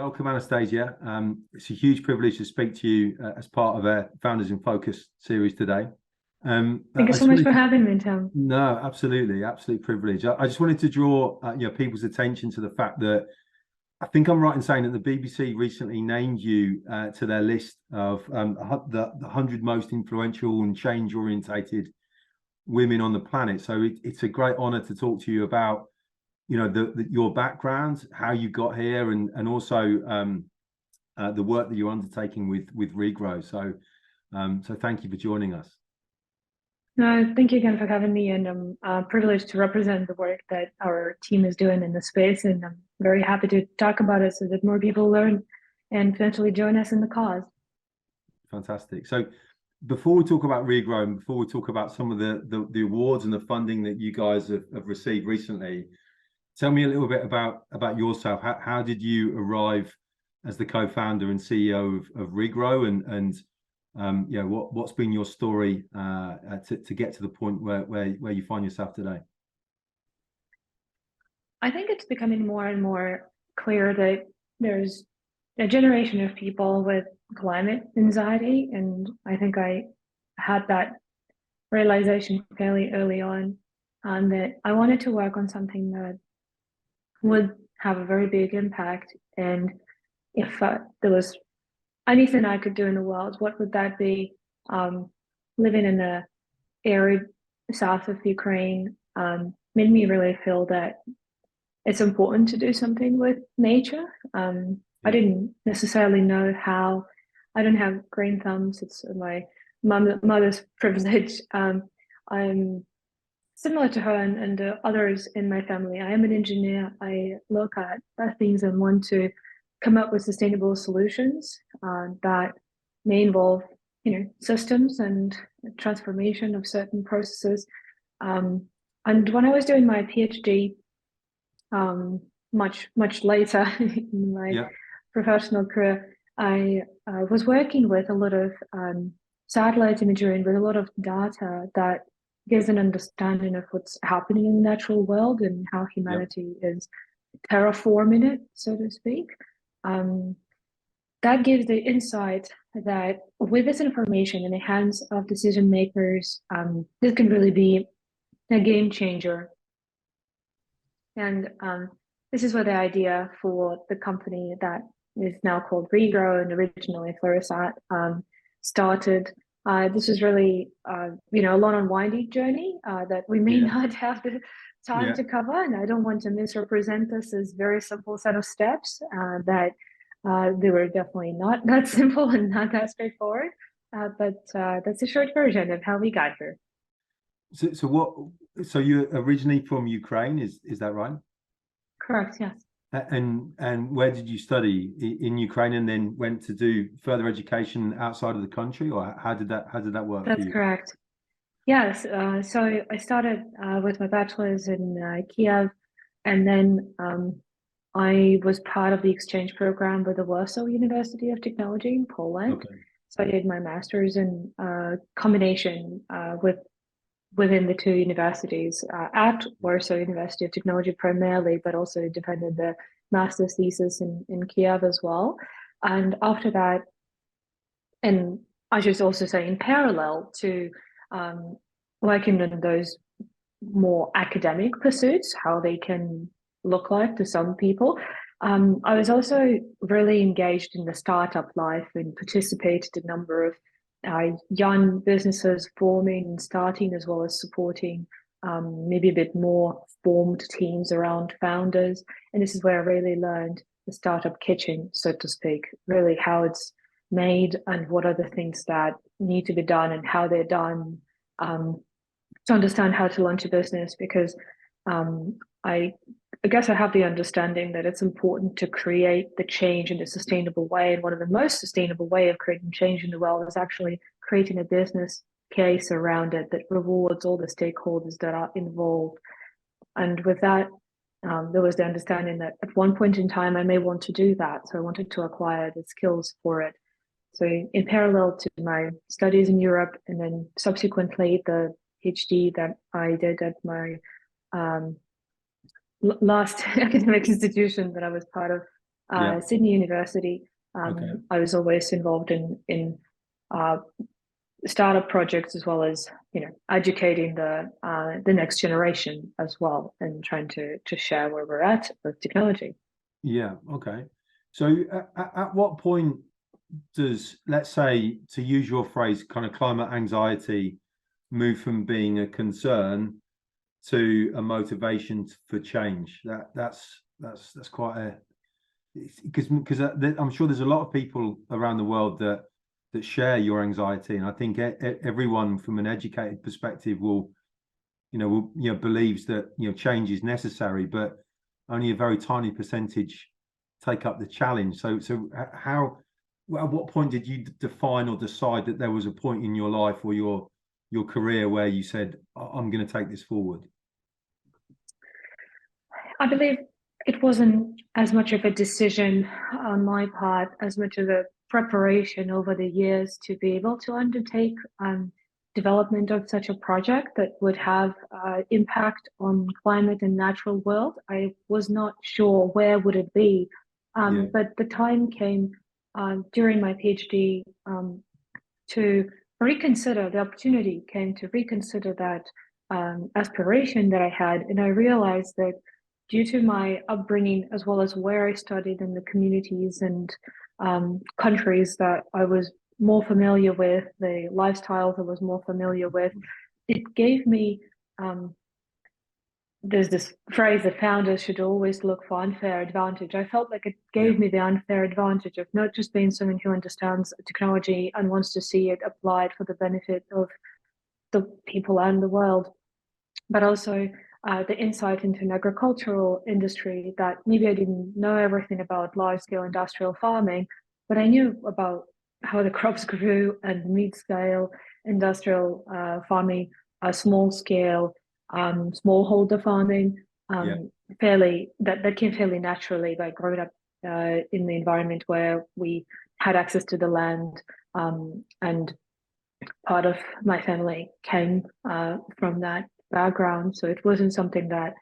Welcome, Anastasia. It's a huge privilege to speak to you as part of our Founders in Focus series today. Thank you so much for having me, Tom. No, absolutely, absolute privilege. I just wanted to draw people's attention to the fact that I think I'm right in saying that the BBC recently named you to their list of the 100 most influential and change-orientated women on the planet. So it's a great honor to talk to you about your background, how you got here, and also the work that you're undertaking with Regrow. So thank you for joining us. No, thank you again for having me, and I'm privileged to represent the work that our team is doing in the space, and I'm very happy to talk about it so that more people learn and potentially join us in the cause. Fantastic. So before we talk about Regrow and before we talk about some of the awards and the funding that you guys have received recently, tell me a little bit about yourself. How did you arrive as the co-founder and CEO of Regrow, and what's been your story to get to the point where you find yourself today? I think it's becoming more and more clear that there's a generation of people with climate anxiety, and I think I had that realization fairly early on, that I wanted to work on something that would have a very big impact. And if there was anything I could do in the world, what would that be? Living in the arid south of Ukraine made me really feel that it's important to do something with nature. I didn't necessarily know how. I don't have green thumbs. It's my mother's privilege. I'm similar to her and others in my family. I am an engineer. I look at things and want to come up with sustainable solutions that may involve, systems and transformation of certain processes. And when I was doing my PhD, much later in my professional career, I was working with a lot of satellite imagery and with a lot of data that gives an understanding of what's happening in the natural world and how humanity is terraforming it, so to speak. That gives the insight that with this information in the hands of decision makers, this can really be a game changer. And this is where the idea for the company that is now called Regrow and originally Fluorosat started. This is really, a long and windy journey that we may not have the time to cover, and I don't want to misrepresent this as a very simple set of steps. That they were definitely not that simple and not that straightforward. But that's a short version of how we got here. So you're originally from Ukraine, is that right? Correct. Yes. And where did you study in Ukraine, and then went to do further education outside of the country, or how did that work for you? That's correct. Yes. So I started with my bachelor's in Kiev, and then I was part of the exchange program with the Warsaw University of Technology in Poland. Okay. So I did my master's in combination within the two universities at Warsaw University of Technology primarily, but also defended the master's thesis in Kiev as well. And after that, and I should also say in parallel to working on those more academic pursuits, how they can look like to some people, I was also really engaged in the startup life and participated in a number of young businesses forming and starting, as well as supporting maybe a bit more formed teams around founders. And this is where I really learned the startup kitchen, so to speak, really how it's made and what are the things that need to be done and how they're done, to understand how to launch a business. Because I guess I have the understanding that it's important to create the change in a sustainable way. And one of the most sustainable way of creating change in the world is actually creating a business case around it that rewards all the stakeholders that are involved. And with that, there was the understanding that at one point in time, I may want to do that. So I wanted to acquire the skills for it. So in parallel to my studies in Europe, and then subsequently the PhD that I did at my last academic institution that I was part of Yeah. Sydney University. Okay. I was always involved in startup projects, as well as educating the next generation as well, and trying to share where we're at with technology. Yeah. Okay. So at what point does, let's say, to use your phrase, kind of climate anxiety move from being a concern to a motivation for change? That's quite a, because I'm sure there's a lot of people around the world that share your anxiety, and I think everyone from an educated perspective will believes that change is necessary, but only a very tiny percentage take up the challenge. So how, at what point did you define or decide that there was a point in your life or your career where you said, I'm going to take this forward? I believe it wasn't as much of a decision on my part as much of a preparation over the years to be able to undertake development of such a project that would have impact on climate and natural world. I was not sure where would it be, Yeah. but the time came during my PhD to reconsider. The opportunity came to reconsider that aspiration that I had, and I realized that due to my upbringing, as well as where I studied and the communities and countries that I was more familiar with, the lifestyles I was more familiar with, it gave me, there's this phrase that founders should always look for unfair advantage. I felt like it gave me the unfair advantage of not just being someone who understands technology and wants to see it applied for the benefit of the people and the world, but also the insight into an agricultural industry that maybe I didn't know everything about large-scale industrial farming, but I knew about how the crops grew, and mid-scale industrial farming, small-scale smallholder farming, fairly that came fairly naturally by growing up in the environment where we had access to the land, and part of my family came from that background. So it wasn't something that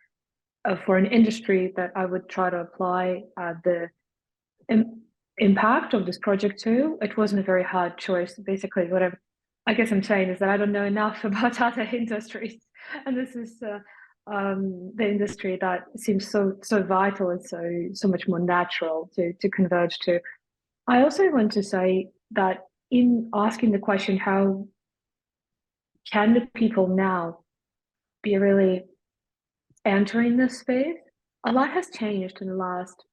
for an industry that I would try to apply the impact of this project to. It wasn't a very hard choice. Basically, what I guess I'm saying is that I don't know enough about other industries, and this is the industry that seems so vital and so much more natural to converge to. I also want to say that in asking the question, how can the people now be really entering this space? A lot has changed in the last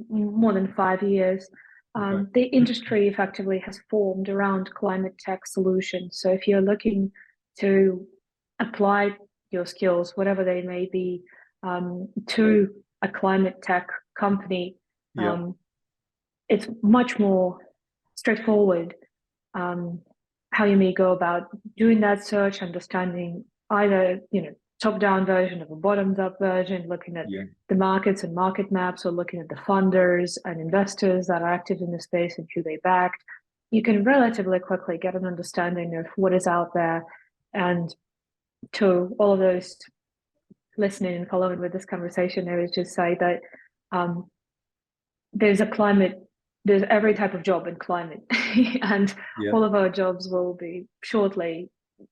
more than 5 years. The industry effectively has formed around climate tech solutions. So if you're looking to apply your skills, whatever they may be, to a climate tech company, it's much more straightforward how you may go about doing that search, understanding either top-down version of a bottoms-up version, looking at the markets and market maps, or looking at the funders and investors that are active in the space and who they backed. You can relatively quickly get an understanding of what is out there. And to all of those listening and following with this conversation, I would just say that there's every type of job in climate, and all of our jobs will be shortly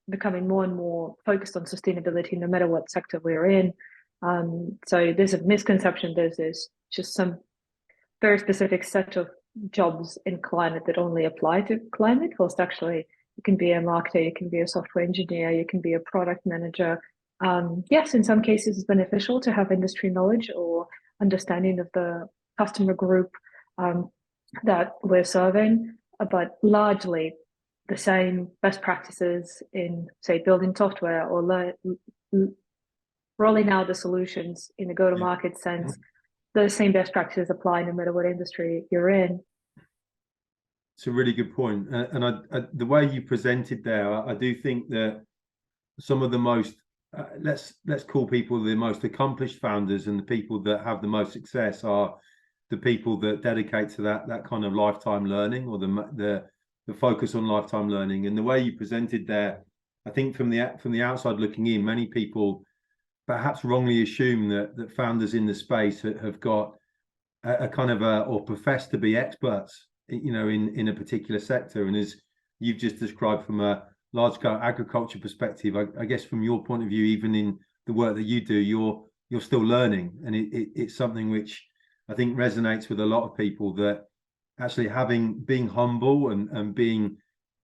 becoming more and more focused on sustainability, no matter what sector we're in. So there's a misconception. There's just some very specific set of jobs in climate that only apply to climate. Whilst actually, you can be a marketer, you can be a software engineer, you can be a product manager. Yes, in some cases, it's beneficial to have industry knowledge or understanding of the customer group that we're serving, but largely the same best practices in, say, building software or rolling out the solutions in a go-to-market sense. Those same best practices apply no matter what industry you're in. It's a really good point. And the way you presented there, I do think that some of the most, let's call people the most accomplished founders and the people that have the most success are the people that dedicate to that kind of lifetime learning, or the focus on lifetime learning. And the way you presented there, I think from the outside looking in, many people perhaps wrongly assume that founders in the space have got a kind of or profess to be experts, in a particular sector. And as you've just described from a large scale agriculture perspective, I guess from your point of view, even in the work that you do, you're still learning, and it's something which I think resonates with a lot of people, that actually being humble and being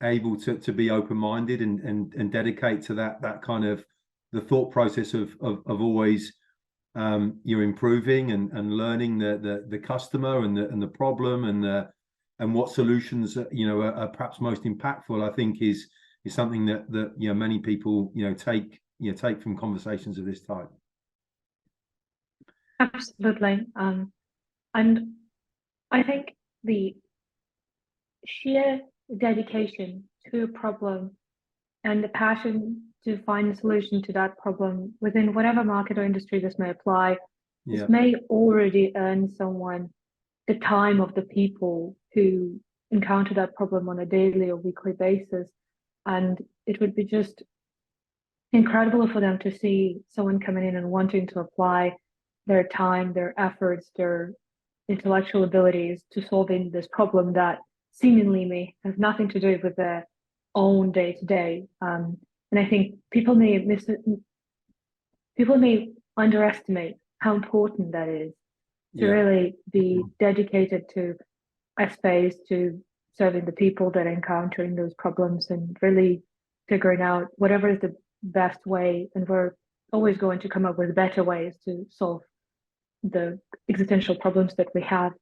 able to be open-minded and dedicate to that kind of the thought process of always you're improving and learning the customer and the problem and what solutions are perhaps most impactful. I think is something that many people take from conversations of this type. Absolutely. And I think the sheer dedication to a problem and the passion to find a solution to that problem within whatever market or industry this may apply, this may already earn someone the time of the people who encounter that problem on a daily or weekly basis. And it would be just incredible for them to see someone coming in and wanting to apply their time, their efforts, their intellectual abilities to solving this problem that seemingly may have nothing to do with their own day to day. And I think people may underestimate how important that is to really be dedicated to a space, to serving the people that are encountering those problems and really figuring out whatever is the best way. And we're always going to come up with better ways to solve the existential problems that we have.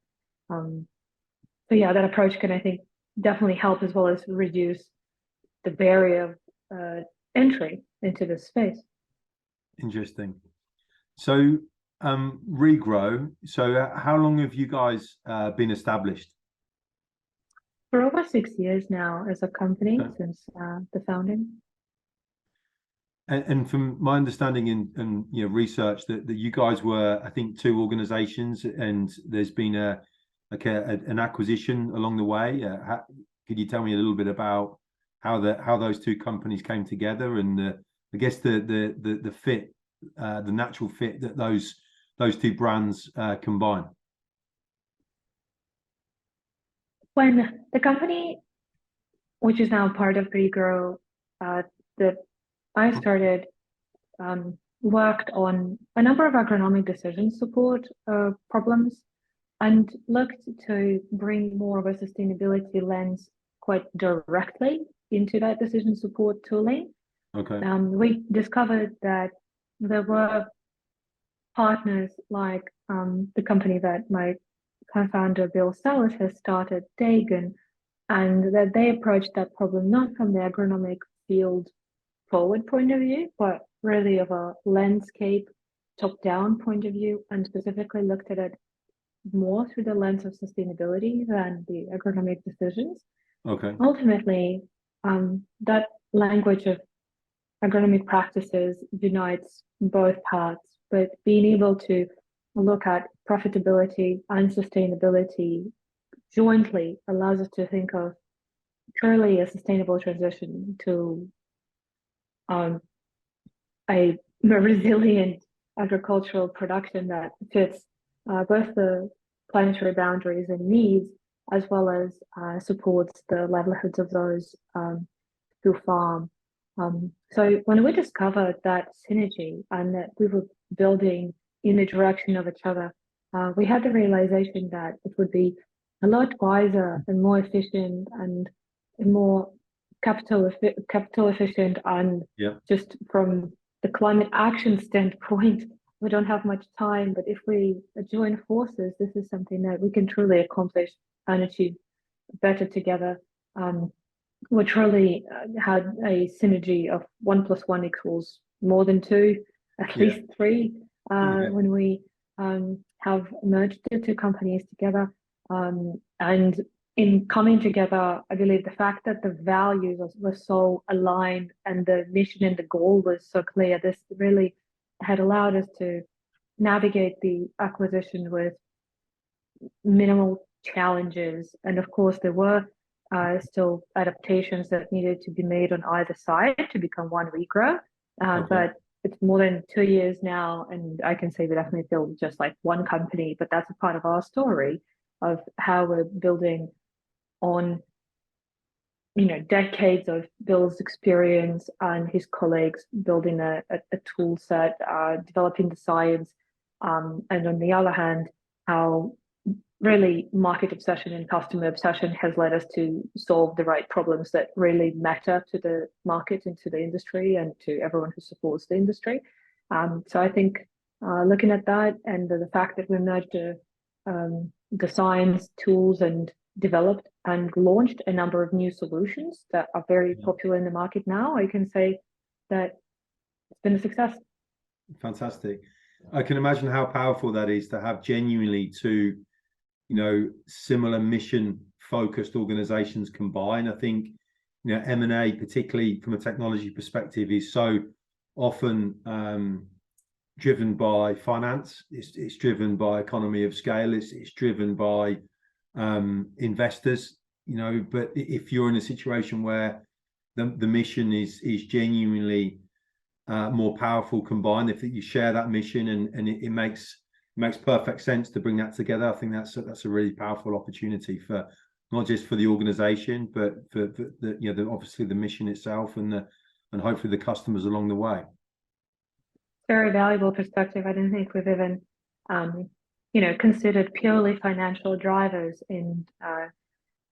So yeah, that approach can, I think, definitely help, as well as reduce the barrier of entry into this space. Interesting. So Regrow, so how long have you guys been established? For over 6 years now as a company, since the founding. And from my understanding and research, that you guys were, I think, two organizations, and there's been an acquisition along the way. Could you tell me a little bit about how those two companies came together, and I guess the fit, the natural fit that those two brands combine? When the company, which is now part of Regrow, that I started, worked on a number of agronomic decision support problems, and looked to bring more of a sustainability lens quite directly into that decision support tooling. Okay. We discovered that there were partners like the company that my co-founder Bill Salas has started, Dagon, and that they approached that problem not from the agronomic field forward point of view, but really of a landscape top-down point of view, and specifically looked at it more through the lens of sustainability than the agronomic decisions. Okay. Ultimately, that language of agronomic practices unites both paths, but being able to look at profitability and sustainability jointly allows us to think of truly a sustainable transition to a more resilient agricultural production that fits both the planetary boundaries and needs, as well as supports the livelihoods of those who farm. So when we discovered that synergy and that we were building in the direction of each other, we had the realization that it would be a lot wiser and more efficient and more capital efficient, and just from the climate action standpoint, we don't have much time, but if we join forces, this is something that we can truly accomplish and achieve better together. We truly had a synergy of 1 + 1 = more than 2, at least 3, when we have merged the two companies together. And in coming together, I believe the fact that the values were so aligned and the mission and the goal was so clear, this really had allowed us to navigate the acquisition with minimal challenges. And of course, there were still adaptations that needed to be made on either side to become one Regrow. But it's more than 2 years now, and I can say we definitely feel just like one company, but that's a part of our story of how we're building on decades of Bill's experience and his colleagues building a tool set, developing the science, and on the other hand, how really market obsession and customer obsession has led us to solve the right problems that really matter to the market and to the industry and to everyone who supports the industry. So I think looking at that and the fact that we merged the science tools and developed and launched a number of new solutions that are very popular in the market now, I can say that it's been a success. Fantastic. I can imagine how powerful that is to have genuinely two, similar mission focused organizations combine. I think, M&A, particularly from a technology perspective, is so often driven by finance. It's driven by economy of scale. It's driven by investors, but if you're in a situation where the mission is genuinely more powerful combined, if you share that mission and it makes perfect sense to bring that together, I think that's a really powerful opportunity for not just for the organization, but for the obviously the mission itself and hopefully the customers along the way. Very valuable perspective. I don't think we've even considered purely financial drivers in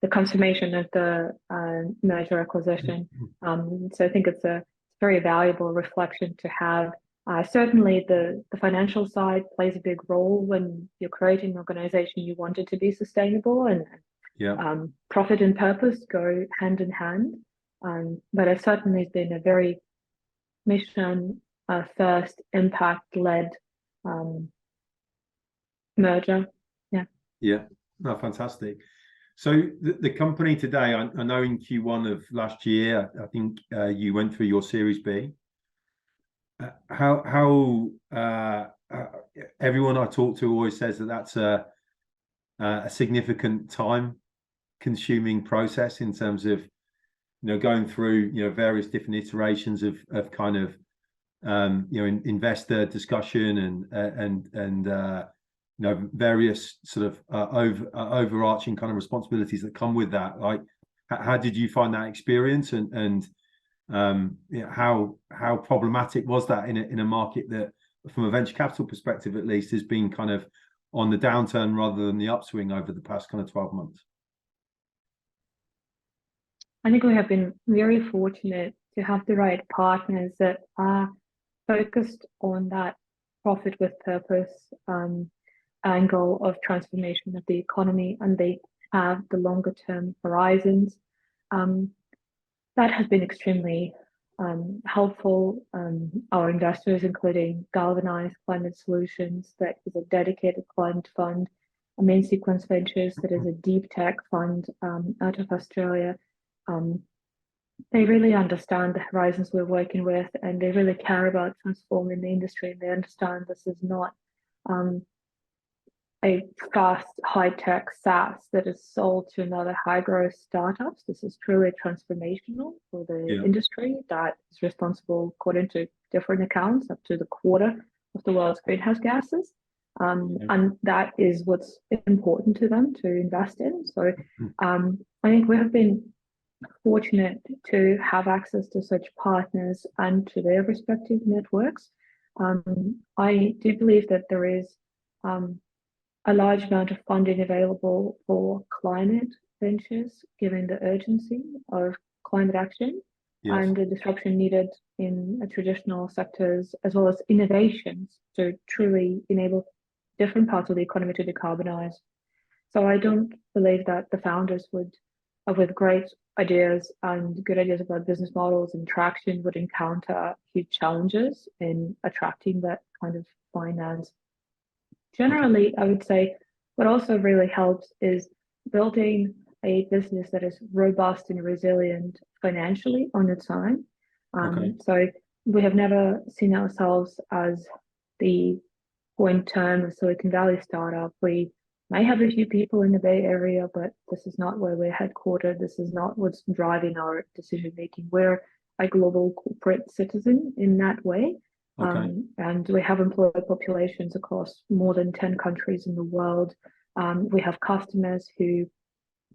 the consummation of the merger acquisition. So I think it's a very valuable reflection to have. Certainly the financial side plays a big role when you're creating an organization. You want it to be sustainable, and profit and purpose go hand in hand. But it certainly has been a very mission first, impact led merger. No, fantastic. So the company today, I know in Q1 of last year, I think you went through your Series B. How everyone I talk to always says that that's a significant time consuming process in terms of going through various different iterations of kind of investor discussion and various sort of overarching kind of responsibilities that come with that. Like, how did you find that experience, and how problematic was that in a market that, from a venture capital perspective at least, has been kind of on the downturn rather than the upswing over the past kind of 12 months? I think we have been very fortunate to have the right partners that are focused on that profit with purpose angle of transformation of the economy, and they have the longer term horizons. That has been extremely helpful. Our investors, including Galvanized Climate Solutions, that is a dedicated climate fund, Main Sequence Ventures, that is a deep tech fund out of Australia. They really understand the horizons we're working with, and they really care about transforming the industry. And they understand this is not a fast, high-tech SaaS that is sold to another high-growth startups. This is truly transformational for the industry that is responsible, according to different accounts, up to the quarter of the world's greenhouse gases. And that is what's important to them to invest in. So I think we have been fortunate to have access to such partners and to their respective networks. I do believe that there is a large amount of funding available for climate ventures, given the urgency of climate action and the disruption needed in traditional sectors, as well as innovations to truly enable different parts of the economy to decarbonize. So I don't believe that the founders would, with great ideas and good ideas about business models and traction, would encounter huge challenges in attracting that kind of finance. Generally, I would say what also really helps is building a business that is robust and resilient financially on its own. So we have never seen ourselves as the point term of Silicon Valley startup. We may have a few people in the Bay Area, but this is not where we're headquartered. This is not what's driving our decision making. We're a global corporate citizen in that way. Okay. And we have employed populations across more than 10 countries in the world. We have customers who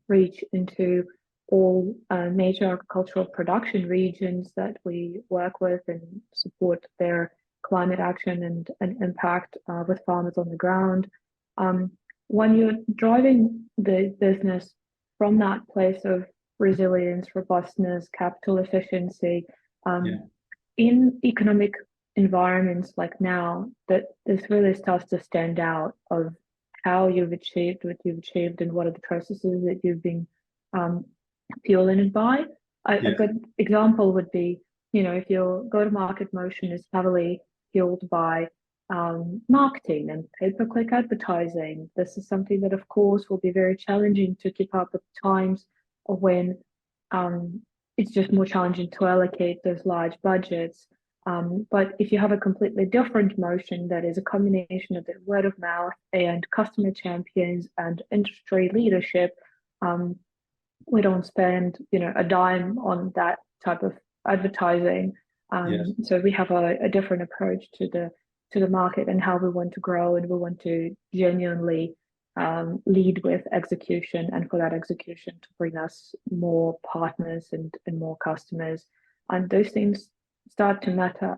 reach into all major agricultural production regions that we work with and support their climate action and impact with farmers on the ground. When you're driving the business from that place of resilience, robustness, capital efficiency, in economic environments like now, that this really starts to stand out of how you've achieved what you've achieved and what are the processes that you've been fueling it by. A good example would be, if your go-to-market motion is heavily fueled by marketing and pay-per-click advertising, this is something that, of course, will be very challenging to keep up at times when it's just more challenging to allocate those large budgets. But if you have a completely different motion that is a combination of the word of mouth and customer champions and industry leadership, we don't spend, a dime on that type of advertising. So we have a different approach to the market and how we want to grow, and we want to genuinely lead with execution, and for that execution to bring us more partners and more customers. And those things start to matter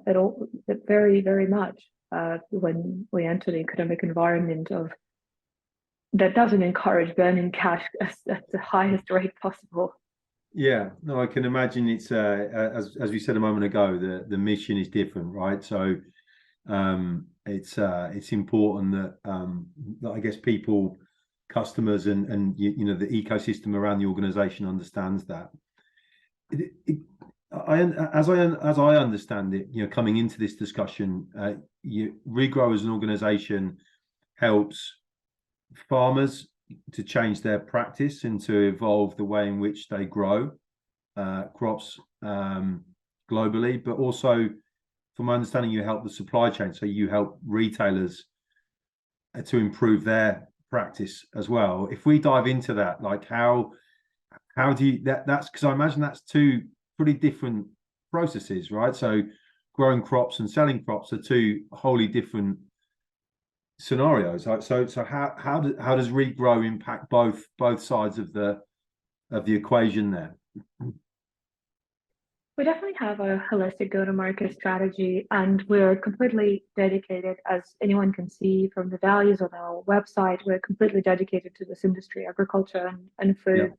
very, very much when we enter the economic environment that doesn't encourage burning cash at the highest rate possible. Yeah, no, I can imagine it's as we said a moment ago, the mission is different, right? So it's important that I guess people, customers, and the ecosystem around the organization understands that. As I understand it, coming into this discussion, Regrow as an organization helps farmers to change their practice and to evolve the way in which they grow crops globally, but also, from my understanding, you help the supply chain, so you help retailers to improve their practice as well. If we dive into that, like how do you that's because I imagine that's two pretty different processes, right? So growing crops and selling crops are two wholly different scenarios. So how does Regrow impact both sides of the equation there? We definitely have a holistic go-to-market strategy, and we're completely dedicated, as anyone can see from the values on our website. We're completely dedicated to this industry, agriculture and food,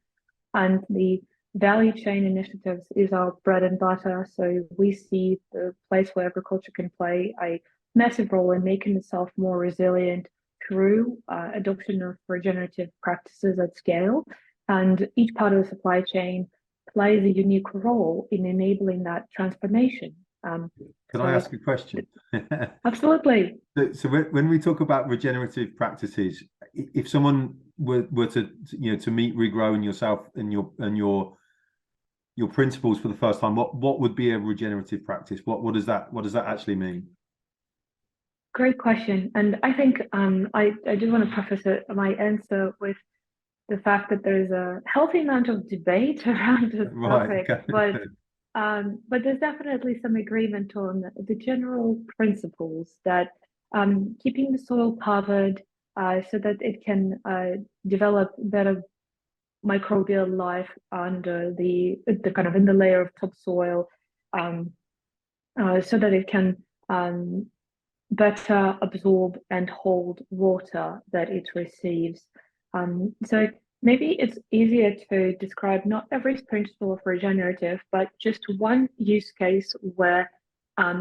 and the value chain initiatives is our bread and butter. So we see the place where agriculture can play a massive role in making itself more resilient through adoption of regenerative practices at scale. And each part of the supply chain plays a unique role in enabling that transformation. Can I ask a question? Absolutely. So when we talk about regenerative practices, if someone were to meet Regrow and yourself and your principles for the first time, what would be a regenerative practice? What does that actually mean? Great question. And I think I do want to preface my answer with the fact that there's a healthy amount of debate around this topic, but there's definitely some agreement on the general principles that keeping the soil covered so that it can develop better microbial life under the kind of in the layer of topsoil, so that it can better absorb and hold water that it receives. So maybe it's easier to describe not every principle of regenerative, but just one use case where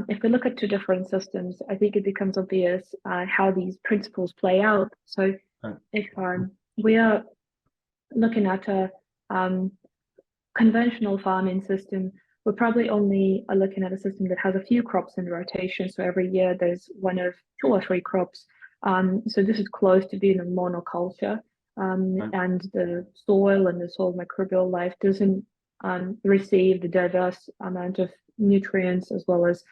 if we look at two different systems, I think it becomes obvious how these principles play out. So if we are looking at a conventional farming system, we're probably only looking at a system that has a few crops in rotation. So every year there's one of two or three crops. So this is close to being a monoculture. And the soil and the soil microbial life doesn't receive the diverse amount of nutrients, as well as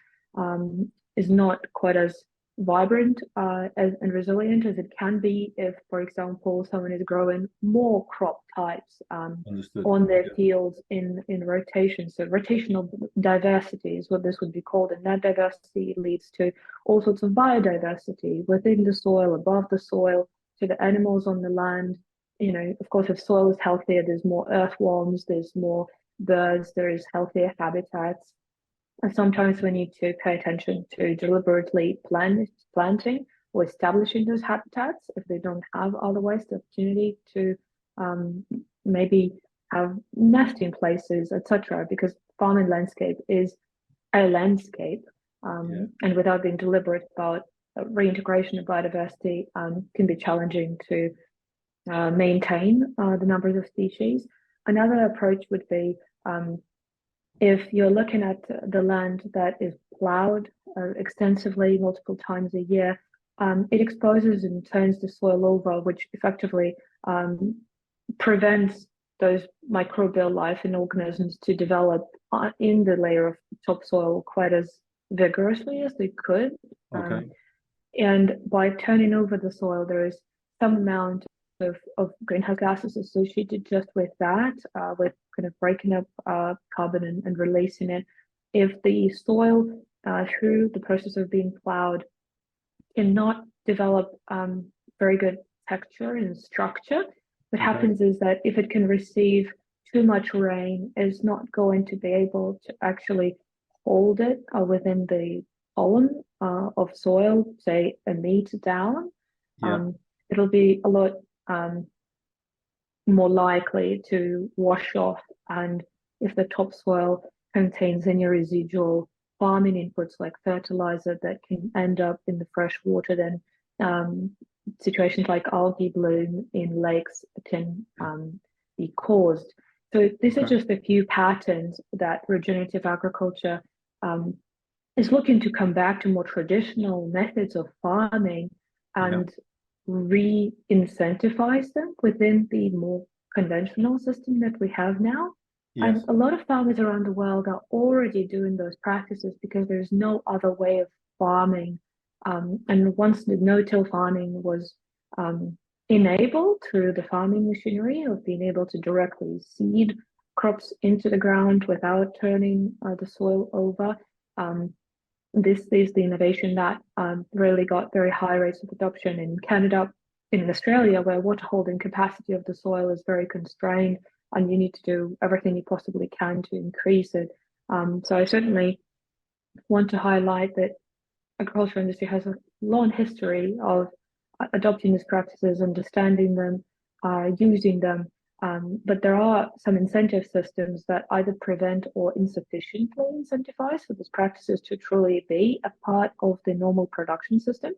is not quite as vibrant and resilient as it can be if, for example, someone is growing more crop types Understood. on their Yeah. fields in rotation. So rotational diversity is what this would be called, and that diversity leads to all sorts of biodiversity within the soil, above the soil, to the animals on the land. You know, of course, if soil is healthier, there's more earthworms, there's more birds, there is healthier habitats. And sometimes we need to pay attention to deliberately planting or establishing those habitats if they don't have otherwise the opportunity to maybe have nesting places, etc. Because farming landscape is a landscape, and without being deliberate about reintegration of biodiversity, can be challenging to maintain the numbers of species. Another approach would be if you're looking at the land that is plowed extensively multiple times a year, it exposes and turns the soil over, which effectively prevents those microbial life and organisms to develop in the layer of topsoil quite as vigorously as they could. Okay. And by turning over the soil, there is some amount of greenhouse gases associated just with that, with kind of breaking up carbon and releasing it. If the soil, through the process of being plowed, cannot develop very good texture and structure, what happens is that if it can receive too much rain, it's not going to be able to actually hold it within the column of soil, say a meter down. It'll be a lot more likely to wash off, and if the topsoil contains any residual farming inputs like fertilizer that can end up in the fresh water, then situations like algae bloom in lakes can be caused. So these are just a few patterns that regenerative agriculture is looking to come back to more traditional methods of farming and re-incentivize them within the more conventional system that we have now. And a lot of farmers around the world are already doing those practices because there's no other way of farming. And once the no-till farming was enabled through the farming machinery of being able to directly seed crops into the ground without turning the soil over, this is the innovation that really got very high rates of adoption in Canada, in Australia, where water holding capacity of the soil is very constrained, and you need to do everything you possibly can to increase it. So I certainly want to highlight that agricultural industry has a long history of adopting these practices, understanding them, using them. But there are some incentive systems that either prevent or insufficiently incentivize for these practices to truly be a part of the normal production system,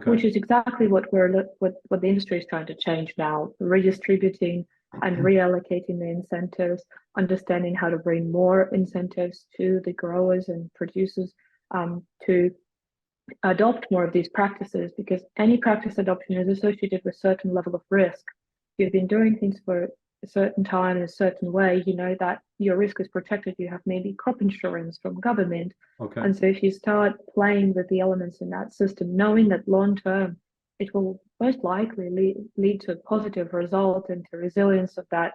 which is exactly what what the industry is trying to change now, redistributing and reallocating the incentives, understanding how to bring more incentives to the growers and producers to adopt more of these practices, because any practice adoption is associated with a certain level of risk. You've been doing things for a certain time in a certain way, you know that your risk is protected. You have maybe crop insurance from government. And so if you start playing with the elements in that system, knowing that long term, it will most likely lead to a positive result and to resilience of that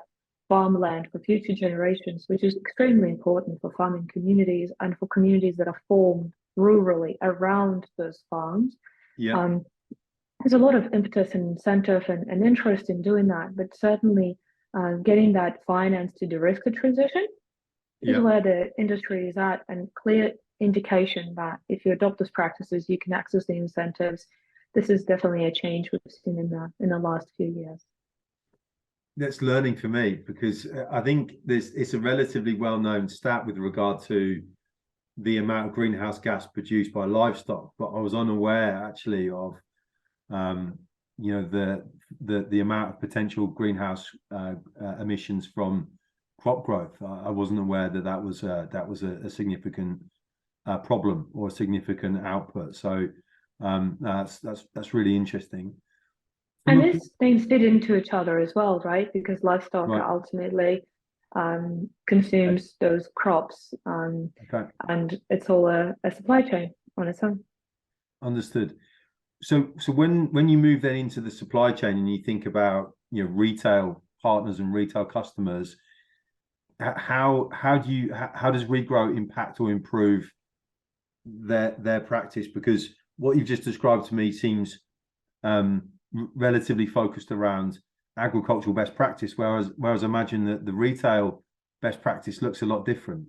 farmland for future generations, which is extremely important for farming communities and for communities that are formed rurally around those farms. There's a lot of impetus and incentive and interest in doing that, but certainly getting that finance to de-risk the transition is where the industry is at, and clear indication that if you adopt those practices, you can access the incentives. This is definitely a change we've seen in the last few years. That's learning for me, because I think it's a relatively well-known stat with regard to the amount of greenhouse gas produced by livestock, but I was unaware actually of you know, the amount of potential greenhouse emissions from crop growth. I wasn't aware that was a significant problem or a significant output. So that's really interesting. And these things fit into each other as well, right? Because livestock ultimately consumes those crops, and it's all a supply chain on its own. Understood. So when you move then into the supply chain and you think about, you know, retail partners and retail customers, how does Regrow impact or improve their practice? Because what you've just described to me seems relatively focused around agricultural best practice, whereas I imagine that the retail best practice looks a lot different.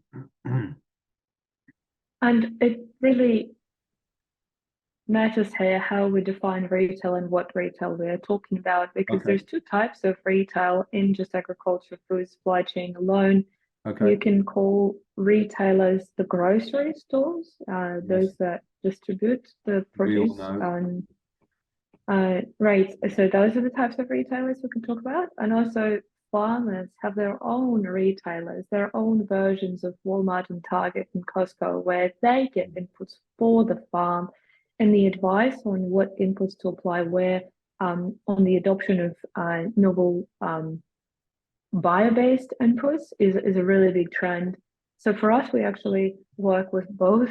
And it really matters here how we define retail and what retail we are talking about, because Okay. there's two types of retail in just agriculture food supply chain alone. Okay. You can call retailers the grocery stores, Yes. those that distribute the We all produce. know. Right. So those are the types of retailers we can talk about. And also farmers have their own retailers, their own versions of Walmart and Target and Costco, where they get inputs for the farm and the advice on what inputs to apply where, on the adoption of novel bio-based inputs is a really big trend. So for us, we actually work with both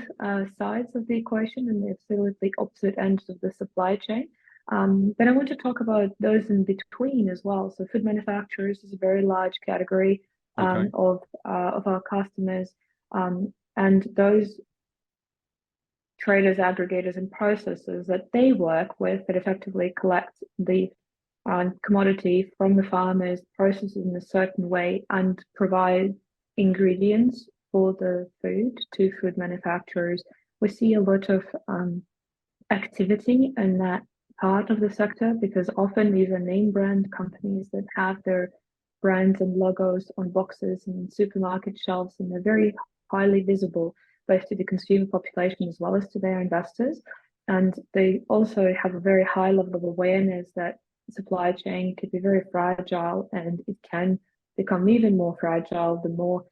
sides of the equation and the absolutely opposite ends of the supply chain. But I want to talk about those in between as well. So food manufacturers is a very large category Okay. of our customers, and those traders, aggregators, and processors that they work with that effectively collect the commodity from the farmers, process it in a certain way, and provide ingredients for the food to food manufacturers. We see a lot of activity in that part of the sector because often these are name brand companies that have their brands and logos on boxes and supermarket shelves, and they're very highly visible both to the consumer population as well as to their investors. And they also have a very high level of awareness that supply chain could be very fragile, and it can become even more fragile the more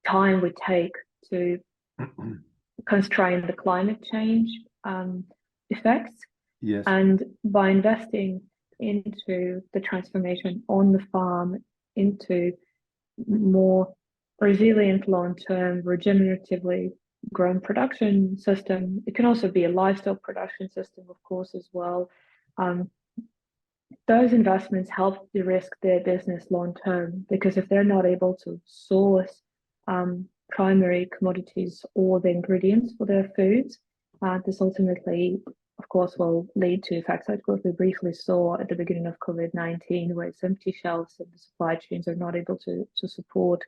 time we take to constrain the climate change effects. Yes. And by investing into the transformation on the farm into more resilient, long-term, regeneratively grown production system, it can also be a livestock production system, of course, as well. Those investments help de-risk their business long term, because if they're not able to source primary commodities or the ingredients for their foods, this ultimately, of course, will lead to effects like what we briefly saw at the beginning of COVID-19, where it's empty shelves and the supply chains are not able to support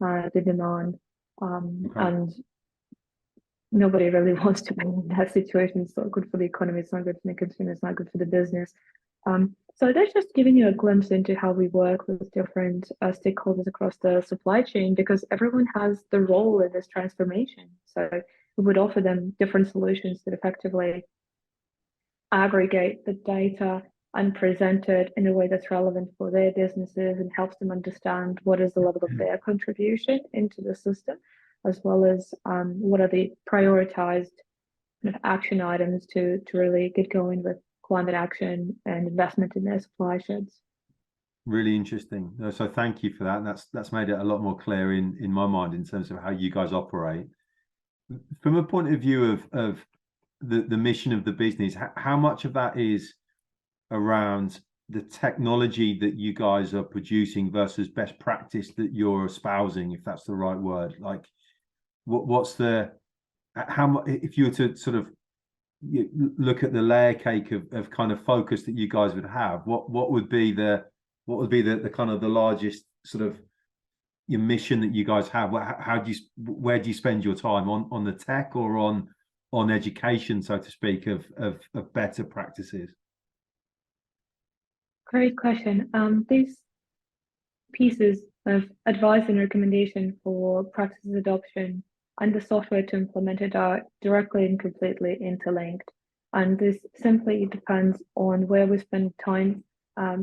the demand. And nobody really wants to be in that situation. It's not good for the economy, it's not good for the consumer, it's not good for the business. So that's just giving you a glimpse into how we work with different stakeholders across the supply chain, because everyone has the role in this transformation. So we would offer them different solutions that effectively aggregate the data and present it in a way that's relevant for their businesses and helps them understand what is the level of their contribution into the system, as well as what are the prioritized kind of action items to really get going with climate action and investment in their supply sheds. Really interesting. So thank you for that. That's made it a lot more clear in my mind in terms of how you guys operate. From a point of view of the mission of the business, how much of that is around the technology that you guys are producing versus best practice that you're espousing, if that's the right word? Like, what's the how much, if you were to sort of look at the layer cake of kind of focus that you guys would have, what would be the kind of the largest sort of your mission that you guys have? Where do you spend your time on the tech or on education, so to speak, of better practices? Great question. These pieces of advice and recommendation for practices adoption and the software to implement it are directly and completely interlinked. And this simply depends on where we spend time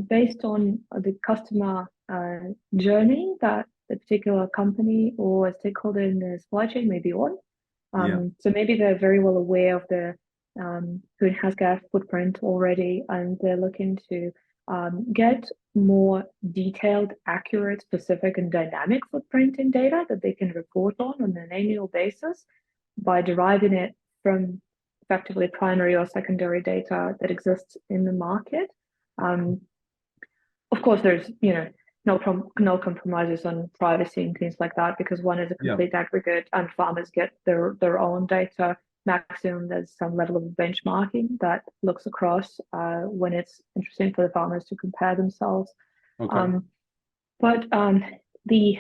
based on the customer journey that a particular company or a stakeholder in the supply chain may be on. So maybe they're very well aware of the greenhouse gas footprint already, and they're looking to get more detailed, accurate, specific, and dynamic footprint in data that they can report on an annual basis by deriving it from effectively primary or secondary data that exists in the market. Of course, there's no compromises on privacy and things like that, because one is a complete aggregate and farmers get their own data. Maximum, there's some level of benchmarking that looks across when it's interesting for the farmers to compare themselves. But the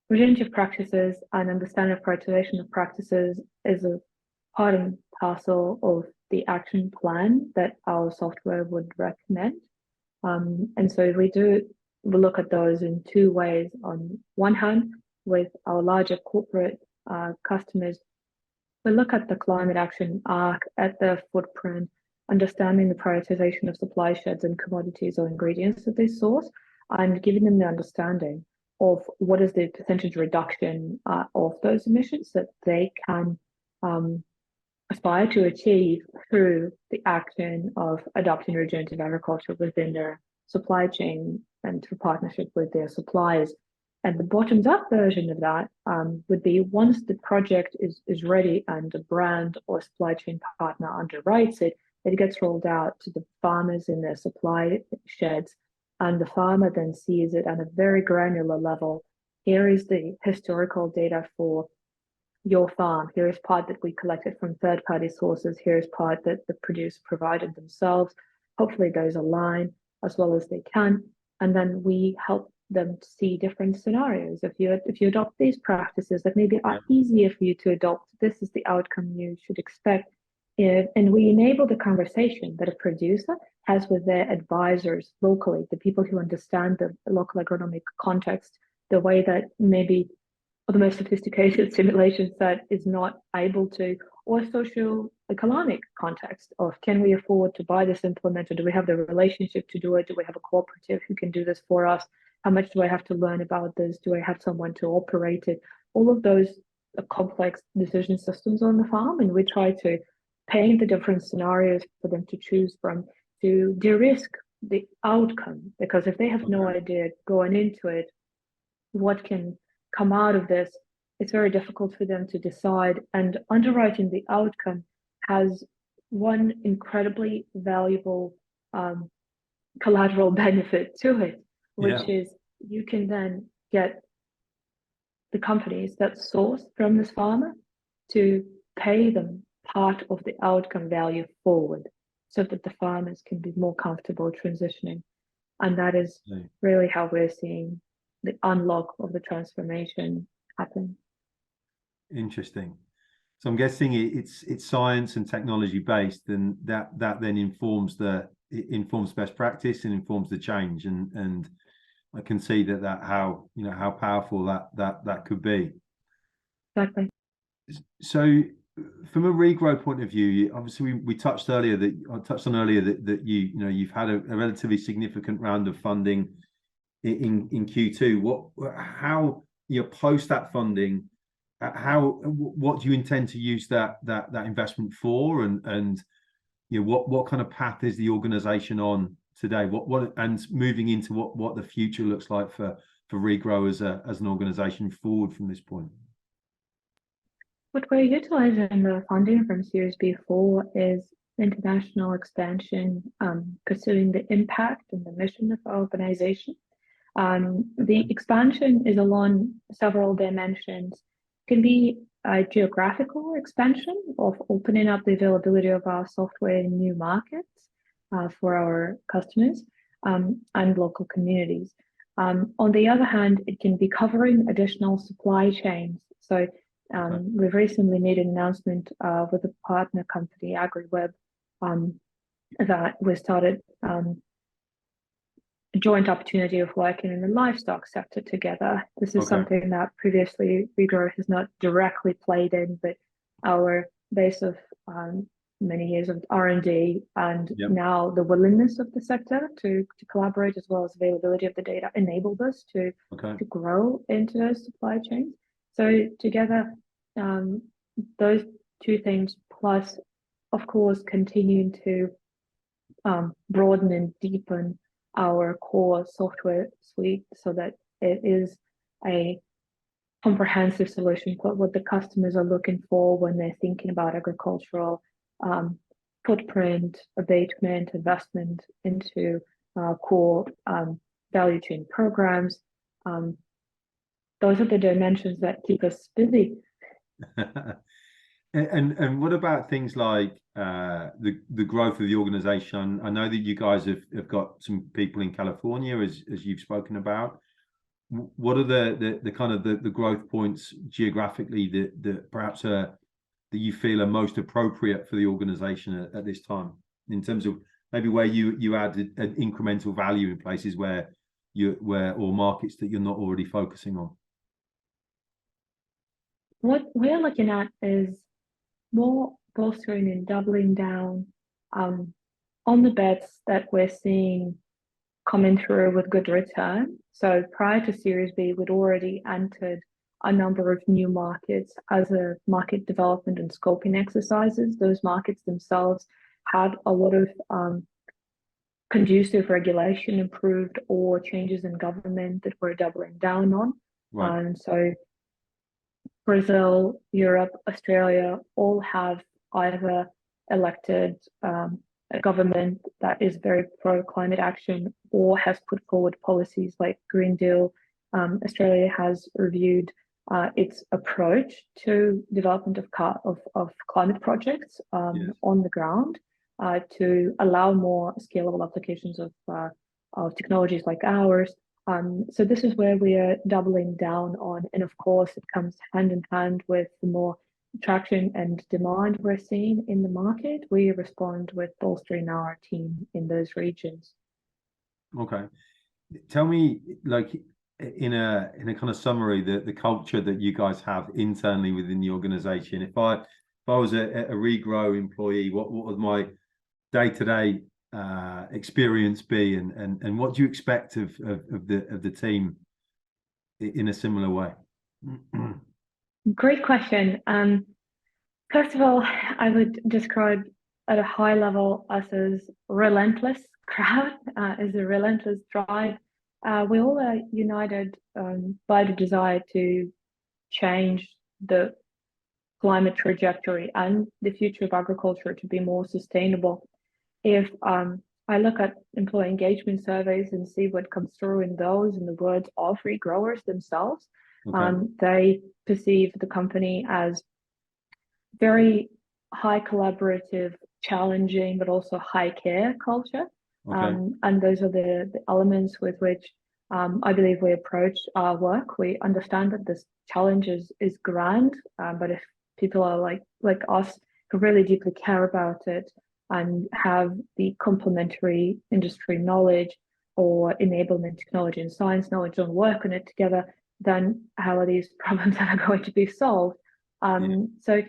regenerative practices and understanding of prioritization of practices is a part and parcel of the action plan that our software would recommend. And so we look at those in two ways. On one hand, with our larger corporate customers, we look at the climate action arc, at the footprint, understanding the prioritization of supply sheds and commodities or ingredients that they source, and giving them the understanding of what is the percentage reduction of those emissions that they can aspire to achieve through the action of adopting regenerative agriculture within their supply chain and through partnership with their suppliers. And the bottoms-up version of that would be, once the project is ready and a brand or supply chain partner underwrites it, it gets rolled out to the farmers in their supply sheds, and the farmer then sees it at a very granular level. Here is the historical data for your farm. Here is part that we collected from third-party sources. Here's part that the producer provided themselves. Hopefully those align as well as they can. And then we help them to see different scenarios. If you adopt these practices that maybe are easier for you to adopt, this is the outcome you should expect. And we enable the conversation that a producer has with their advisors locally, the people who understand the local agronomic context, the way that maybe the most sophisticated simulation set is not able to, or socio-economic context of, can we afford to buy this implementer? Do we have the relationship to do it? Do we have a cooperative who can do this for us? How much do I have to learn about this? Do I have someone to operate it? All of those complex decision systems on the farm, and we try to paint the different scenarios for them to choose from to de-risk the outcome. Because if they have no idea going into it what can come out of this, it's very difficult for them to decide. And underwriting the outcome has one incredibly valuable collateral benefit to it, which is you can then get the companies that source from this farmer to pay them part of the outcome value forward, so that the farmers can be more comfortable transitioning. And that is really how we're seeing the unlock of the transformation happen. Interesting. So I'm guessing it's science and technology based, and that then informs best practice and informs the change. And I can see how powerful that could be. Exactly. So from a Regrow point of view, obviously we touched on earlier that you've had a relatively significant round of funding in Q2. How post that funding, what do you intend to use that investment for, and what kind of path is the organization on today? What and moving into what the future looks like for Regrow as an organization forward from this point? What we're utilizing the funding from Series B for is international expansion, pursuing the impact and the mission of our organization. The expansion is along several dimensions. It can be a geographical expansion of opening up the availability of our software in new markets for our customers and local communities. On the other hand, it can be covering additional supply chains. So we've recently made an announcement with a partner company, AgriWeb, that we started a joint opportunity of working in the livestock sector together. This is something that previously Regrow has not directly played in, but our base of many years of R&D and now the willingness of the sector to collaborate, as well as availability of the data, enabled us to grow into those supply chains. So together, those two things, plus, of course, continuing to broaden and deepen our core software suite so that it is a comprehensive solution for what the customers are looking for when they're thinking about agricultural footprint, abatement, investment into core value chain programs. Those are the dimensions that keep us busy. And what about things like the growth of the organization? I know that you guys have got some people in California, as you've spoken about. What are the kind of the growth points geographically that perhaps that you feel are most appropriate for the organization at this time, in terms of maybe where you add an incremental value in places where or markets that you're not already focusing on? What we're looking at is more bolstering and doubling down on the bets that we're seeing coming through with good return. So prior to Series B, we'd already entered a number of new markets as a market development and scoping exercises. Those markets themselves had a lot of conducive regulation improved or changes in government that we're doubling down on. Right. And so Brazil, Europe, Australia all have either elected a government that is very pro climate action or has put forward policies like Green Deal. Australia has reviewed its approach to development of climate projects Yes. on the ground to allow more scalable applications of technologies like ours. So this is where we are doubling down on, and of course it comes hand in hand with the more traction and demand we're seeing in the market. We respond with bolstering our team in those regions. Okay. Tell me, like, in a kind of summary, the culture that you guys have internally within the organization. If I was a Regrow employee, what would my day-to-day experience be, and what do you expect of the team in a similar way? Great question. First of all, I would describe at a high level us as relentless crowd, as a relentless drive. We all are united by the desire to change the climate trajectory and the future of agriculture to be more sustainable. If I look at employee engagement surveys and see what comes through in those, in the words of regrowers themselves, they perceive the company as very high collaborative, challenging, but also high care culture. And those are the elements with which I believe we approach our work. We understand that this challenge is grand, but if people are like us who really deeply care about it and have the complementary industry knowledge or enablement technology and science knowledge and work on it together, then how are these problems that are going to be solved? So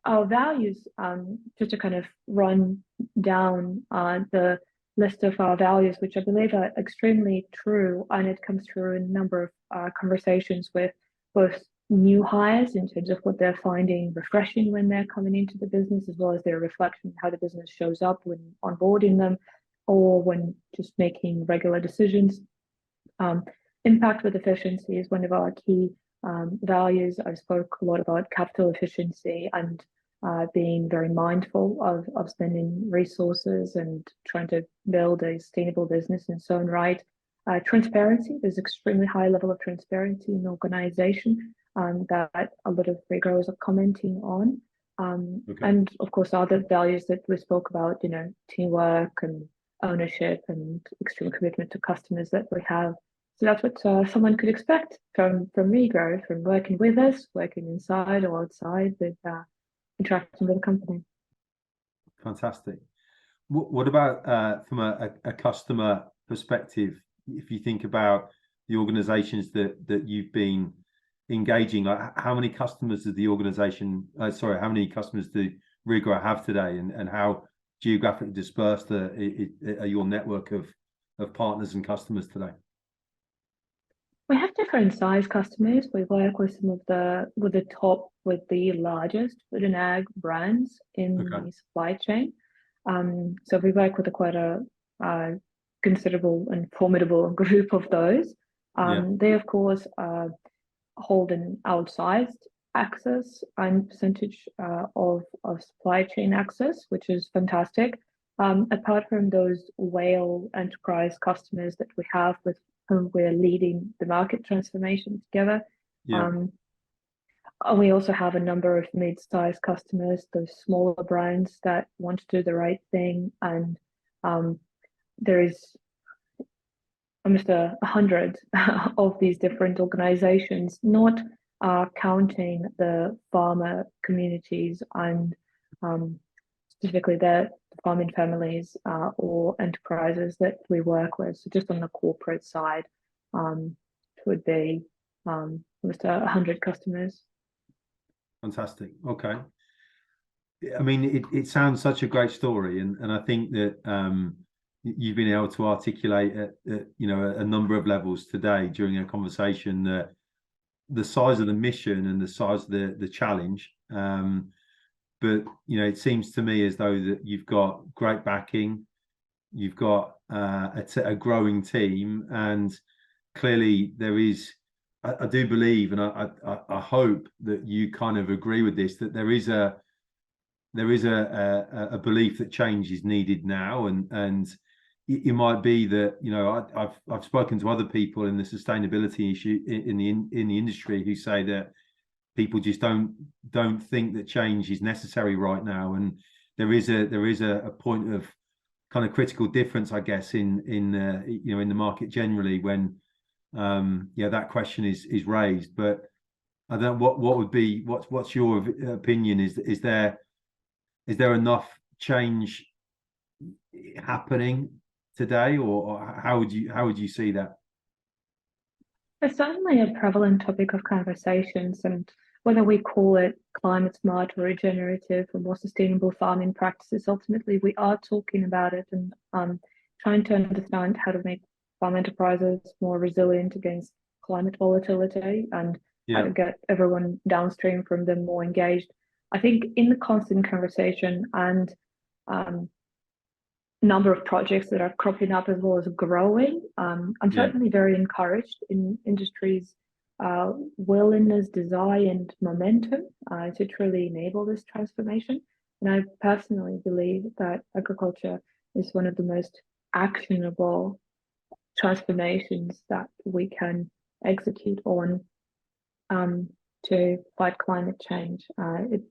our values, just to kind of run down the list of our values, which I believe are extremely true, and it comes through in a number of conversations with both new hires in terms of what they're finding refreshing when they're coming into the business, as well as their reflection of how the business shows up when onboarding them or when just making regular decisions. Impact with efficiency is one of our key values. I spoke a lot about capital efficiency and being very mindful of spending resources and trying to build a sustainable business in its own right. Transparency, there's extremely high level of transparency in the organization that a lot of regrowers are commenting on. And of course, other values that we spoke about, teamwork and ownership and extreme commitment to customers that we have. So that's what someone could expect from Regrow, from working with us, working inside or outside with interacting with the company. Fantastic. What about from a customer perspective? If you think about the organizations that you've been engaging, like how many customers does the organization, how many customers do Regrow have today, and how geographically dispersed are your network of partners and customers today? We have different size customers. We work with some of the largest food and ag brands in the supply chain. So we work with quite a considerable and formidable group of those. They of course hold an outsized access and percentage of supply chain access, which is fantastic. Apart from those whale enterprise customers that we have with whom we're leading the market transformation together, Yeah. we also have a number of mid-sized customers, those smaller brands that want to do the right thing, and there is almost 100 of these different organizations, not counting the farmer communities and specifically the farming families or enterprises that we work with. So just on the corporate side, it would be almost 100 customers. Fantastic. Okay. I mean, it sounds such a great story, and I think that you've been able to articulate at a number of levels today during our conversation that the size of the mission and the size of the challenge. But it seems to me as though that you've got great backing, you've got a growing team, and clearly there is. I do believe, and I hope that you kind of agree with this, that there is a belief that change is needed now, and it might be that I've spoken to other people in the sustainability issue in the industry who say that people just don't think that change is necessary right now, and there is a point of kind of critical difference, I guess, in the market generally when that question is raised. But I don't know what's your opinion? Is there enough change happening today, or how would you see that? It's certainly a prevalent topic of conversations, and whether we call it climate smart or regenerative or more sustainable farming practices, ultimately we are talking about it and trying to understand how to make farm enterprises more resilient against climate volatility and how to get everyone downstream from them more engaged. I think in the constant conversation and number of projects that are cropping up as well as growing, I'm certainly very encouraged in industry's willingness, desire, and momentum to truly enable this transformation. And I personally believe that agriculture is one of the most actionable transformations that we can execute on to fight climate change. It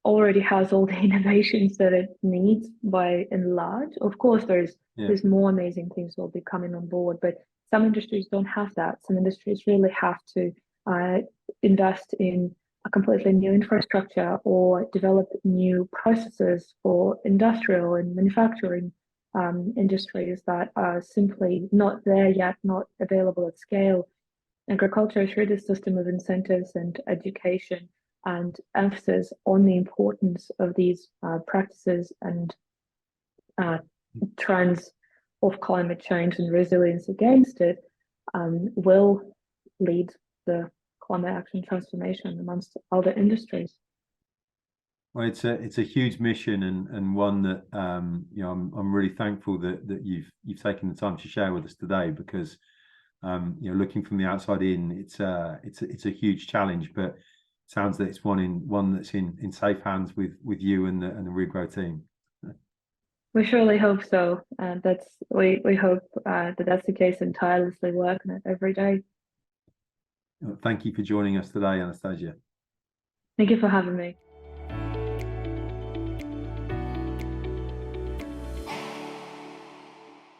already has all the innovations that it needs by and large. Of course, there's more amazing things will be coming on board, but some industries don't have that. Some industries really have to invest in a completely new infrastructure or develop new processes for industrial and manufacturing industries that are simply not there yet, not available at scale. Agriculture, through this system of incentives and education and emphasis on the importance of these practices and trends of climate change and resilience against it, will lead the climate action transformation amongst other industries. Well, it's a huge mission and one that I'm really thankful that you've taken the time to share with us today, because looking from the outside in, it's a huge challenge, but it sounds that it's one that's in safe hands with you and the Regrow team. We surely hope so, and we hope that's the case, and tirelessly work on it every day. Thank you for joining us today, Anastasia. Thank you for having me.